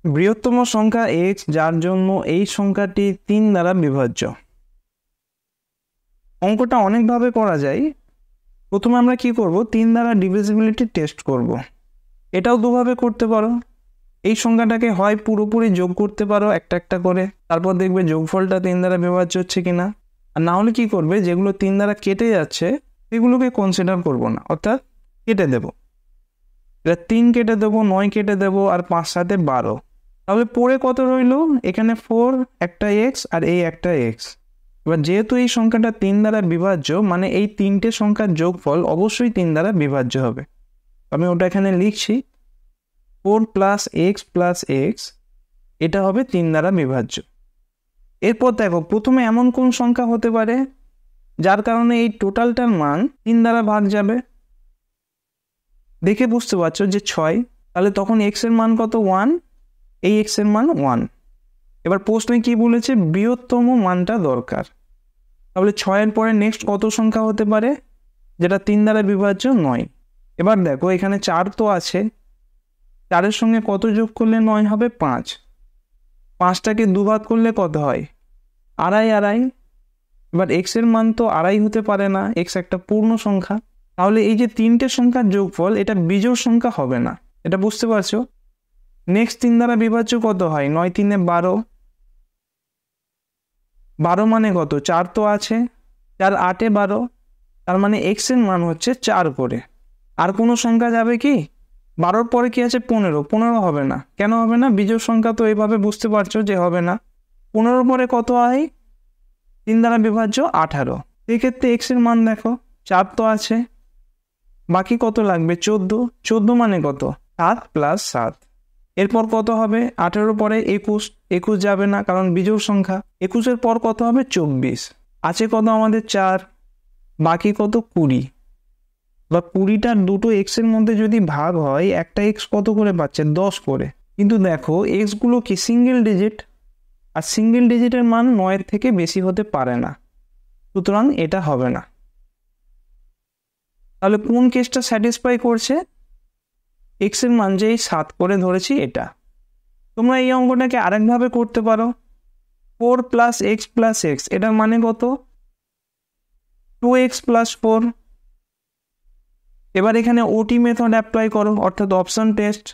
বৃহত্তম সংখ্যা x যার জন্য এই সংখ্যাটি 3 দ্বারা বিভাজ্য। অঙ্কটা অনেকভাবে করা যায়। প্রথমে আমরা কি করব, 3 দ্বারা ডিভিজিবিলিটি টেস্ট করব। এটাও দুভাবে করতে পারো। এই সংখ্যাটাকে হয় পুরোপুরি যোগ করতে পারো একটা একটা করে, তারপর দেখবে যোগফলটা 3 দ্বারা বিভাজ্য হচ্ছে কিনা। আর না হলে কি করবে, যেগুলো 3 দ্বারা কেটে যাচ্ছে সেগুলোকে কনসিডার করব না, অর্থাৎ কেটে দেব। এটা 3 কেটে দেবো, 9 কেটে দেবো, আর 5 সাথে 12। তাহলে পরে কত রইল, এখানে 4, একটা এক্স আর এই একটা এক্স। এবার যেহেতু এই সংখ্যাটা 3 দ্বারা বিভাজ্য, মানে এই তিনটে সংখ্যার যোগফল অবশ্যই 3 দ্বারা বিভাজ্য হবে। আমি ওটা এখানে লিখছি, 4 প্লাস এক্স প্লাস এক্স, এটা হবে 3 দ্বারা বিভাজ্য। এরপর দেখো, প্রথমে এমন কোন সংখ্যা হতে পারে যার কারণে এই টোটালটার মান 3 দ্বারা ভাগ যাবে। দেখে বুঝতে পারছো যে 6, তাহলে তখন এক্স এর মান কত, 1, এই এক্স এর মান 1। এবার প্রশ্নে কি বলেছে, বৃহত্তম মানটা দরকার। তাহলে 6 পরে নেক্সট কত সংখ্যা হতে পারে যেটা 3 দ্বারা বিভাজ্য, 9। এবার দেখো এখানে 4 তো আছে, 4-এর সঙ্গে কত যোগ করলে 9 হবে, 5। 5টাকে দুভাগ করলে কত হয়, আড়াই আড়াই। এবার এক্স এর মান তো আড়াই হতে পারে না, এক্স একটা পূর্ণ সংখ্যা। তাহলে এই যে তিনটে সংখ্যার যোগফল, এটা বিজোড় সংখ্যা হবে না, এটা বুঝতে পারছো। নেক্সট 3 দ্বারা বিভাজ্য কত হয়, 9 3 12। 12 মানে কত, 4 তো আছে, 4 8 12, তার মানে এক্স এর মান হচ্ছে 4 করে। আর কোনো সংখ্যা যাবে কি, 12-র পরে কি আছে, 15। 15 হবে না, কেন হবে না, বিজোড় সংখ্যা তো এইভাবে বুঝতে পারছো যে হবে না। 15-র পরে কত হয়, 3 দ্বারা বিভাজ্য 18। এক্ষেত্রে এক্স এর মান দেখো, 4 তো আছে, বাকি কত লাগবে, 14। 14 মানে কত, 7 প্লাস 7। এরপর কত হবে, 18-র পরে 21। 21 যাবে না, কারণ বিজোড় সংখ্যা। 21-এর পর কত হবে, 24। আছে কত আমাদের, 4, বাকি কত, 20। বা 20টার দুটো এক্স এর মধ্যে যদি ভাগ হয়, একটা এক্স কত করে পাচ্ছে, 10 করে। কিন্তু দেখো এক্স গুলো কি সিঙ্গেল ডিজিট, আর সিঙ্গেল ডিজিটের মান 9-এর থেকে বেশি হতে পারে না, সুতরাং এটা হবে না। তাহলে কোন কেসটা স্যাটিসফাই করছে, এক্স এর মান যে 7 করে ধরেছি এটা। তোমরা এই অঙ্কটাকে আরেকভাবে করতে পারো, 4 প্লাস এক্স প্লাস এক্স, এটার মানে কত, 2x প্লাস 4। এবার এখানে ওটি মেথড অ্যাপ্লাই করো, অর্থাৎ অপশন টেস্ট।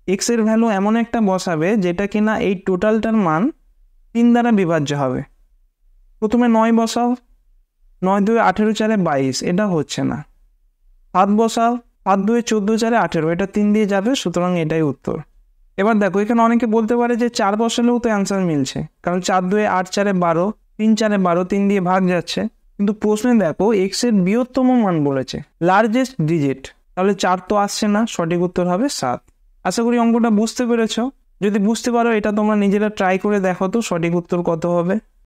এক্স এর ভ্যালু এমন একটা বসাবে যেটা কিনা এই টোটালটার মান 3 দ্বারা বিভাজ্য হবে। প্রথমে 9 বসাও, 9 2 18 4 22, এটা হচ্ছে না। 7 বসাও, 7 2 14 4 18, এটা 3 দিয়ে যাবে, সুতরাং এটাই উত্তর। এবার দেখো এখানে অনেকে বলতে পারে যে 4 বসালেও তো অ্যান্সার মিলছে, কারণ 4 2 8 4 12, 3 4 12, 3 দিয়ে ভাগ যাচ্ছে। কিন্তু প্রশ্নে দেখো এক্স এর বৃহত্তম মান বলেছে, লার্জেস্ট ডিজিট, তাহলে 4 তো আসছে না, সঠিক উত্তর হবে 7। আশা করি অঙ্কটা বুঝতে পেরেছো। যদি বুঝতে পারো, এটা তোমরা নিজেরা ট্রাই করে দেখো তো সঠিক উত্তর কত হবে।